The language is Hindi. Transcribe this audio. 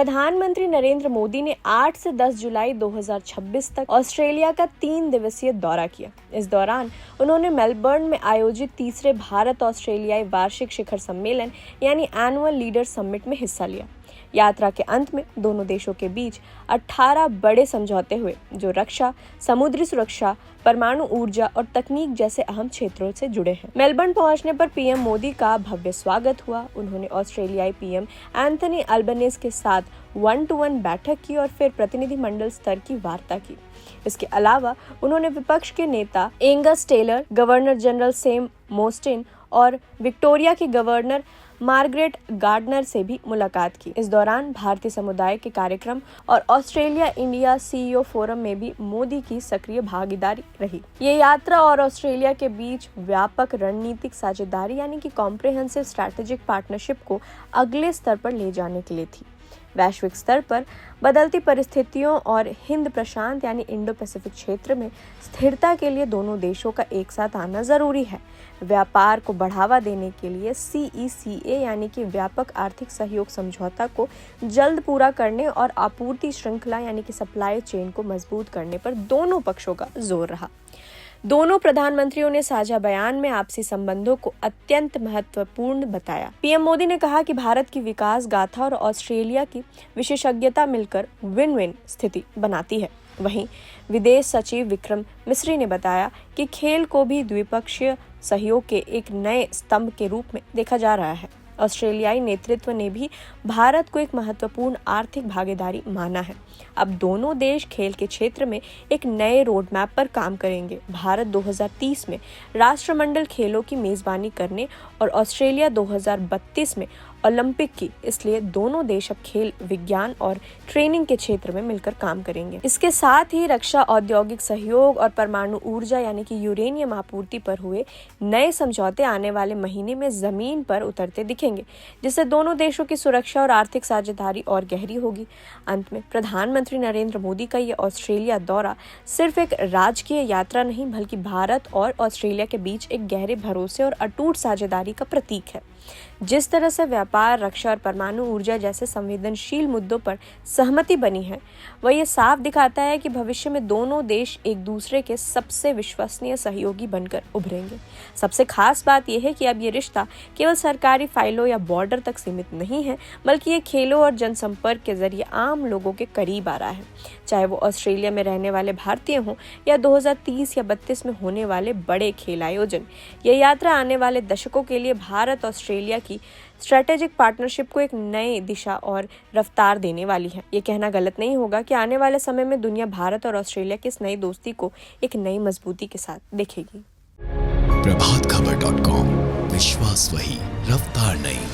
प्रधानमंत्री नरेंद्र मोदी ने 8 से 10 जुलाई 2026 तक ऑस्ट्रेलिया का 3 दिवसीय दौरा किया। इस दौरान उन्होंने मेलबर्न में आयोजित तीसरे भारत ऑस्ट्रेलियाई वार्षिक शिखर सम्मेलन यानी एनुअल लीडर समिट में हिस्सा लिया। यात्रा के अंत में दोनों देशों के बीच 18 बड़े समझौते हुए जो रक्षा, समुद्री सुरक्षा, परमाणु ऊर्जा और तकनीक जैसे अहम क्षेत्रों से जुड़े हैं। मेलबर्न पहुंचने पर पीएम मोदी का भव्य स्वागत हुआ। उन्होंने ऑस्ट्रेलियाई पीएम एंथनी अल्बनीज के साथ 1-to-1 बैठक की और फिर प्रतिनिधिमंडल स्तर की वार्ता की। इसके अलावा उन्होंने विपक्ष के नेता Angus Taylor, governor general Sam Mostyn और विक्टोरिया की गवर्नर मार्गरेट गार्डनर से भी मुलाकात की। इस दौरान भारतीय समुदाय के कार्यक्रम और ऑस्ट्रेलिया इंडिया सीईओ फोरम में भी मोदी की सक्रिय भागीदारी रही। ये यात्रा और ऑस्ट्रेलिया के बीच व्यापक रणनीतिक साझेदारी यानी कि कॉम्प्रिहेंसिव स्ट्रैटेजिक पार्टनरशिप को अगले स्तर पर ले जाने के लिए थी। वैश्विक स्तर पर बदलती परिस्थितियों और हिंद प्रशांत यानी इंडो पैसिफिक क्षेत्र में स्थिरता के लिए दोनों देशों का एक साथ आना जरूरी है। व्यापार को बढ़ावा देने के लिए CECA यानी कि व्यापक आर्थिक सहयोग समझौता को जल्द पूरा करने और आपूर्ति श्रृंखला यानी कि सप्लाई चेन को मजबूत करने पर दोनों पक्षों का जोर रहा। दोनों प्रधानमंत्रियों ने साझा बयान में आपसी संबंधों को अत्यंत महत्वपूर्ण बताया। पीएम मोदी ने कहा कि भारत की विकास गाथा और ऑस्ट्रेलिया की विशेषज्ञता मिलकर विन विन स्थिति बनाती है। वहीं विदेश सचिव विक्रम मिस्री ने बताया कि खेल को भी द्विपक्षीय सहयोग के एक नए स्तंभ के रूप में देखा जा रहा है। ऑस्ट्रेलियाई नेतृत्व ने भी भारत को एक महत्वपूर्ण आर्थिक भागीदारी माना है। अब दोनों देश खेल के क्षेत्र में एक नए रोड मैप पर काम करेंगे। भारत 2030 में राष्ट्रमंडल खेलों की मेजबानी करने और ऑस्ट्रेलिया 2032 में ओलंपिक की, इसलिए दोनों देश अब खेल विज्ञान और ट्रेनिंग के क्षेत्र में मिलकर काम करेंगे। इसके साथ ही रक्षा, औद्योगिक सहयोग और परमाणु ऊर्जा यानी कि यूरेनियम आपूर्ति पर हुए नए समझौते आने वाले महीने में जमीन पर उतरते दिखेंगे, जिससे दोनों देशों की सुरक्षा और आर्थिक साझेदारी और गहरी होगी। अंत में प्रधानमंत्री नरेंद्र मोदी का ये ऑस्ट्रेलिया दौरा सिर्फ एक राजकीय यात्रा नहीं बल्कि भारत और ऑस्ट्रेलिया के बीच एक गहरे भरोसे और अटूट साझेदारी का प्रतीक है। जिस तरह से व्यापार, रक्षा और परमाणु ऊर्जा जैसे संवेदनशील मुद्दों पर सहमति बनी है, वह ये साफ दिखाता है कि भविष्य में दोनों देश एक दूसरे के सबसे विश्वसनीय सहयोगी बनकर उभरेंगे। सबसे खास बात यह है कि अब ये रिश्ता केवल सरकारी फाइलों या बॉर्डर तक सीमित नहीं है, बल्कि ये खेलों और जनसंपर्क के जरिए आम लोगों के करीब आ रहा है। चाहे वो ऑस्ट्रेलिया में रहने वाले भारतीय हों या 2030 या 32 में होने वाले बड़े खेल आयोजन, ये यात्रा आने वाले दशकों के लिए भारत ऑस्ट्रेलिया की स्ट्रैटेजिक पार्टनरशिप को एक नई दिशा और रफ्तार देने वाली है। ये कहना गलत नहीं होगा कि आने वाले समय में दुनिया भारत और ऑस्ट्रेलिया की इस नई दोस्ती को एक नई मजबूती के साथ देखेगी। प्रभातखबर.com, विश्वास वही, रफ्तार नहीं।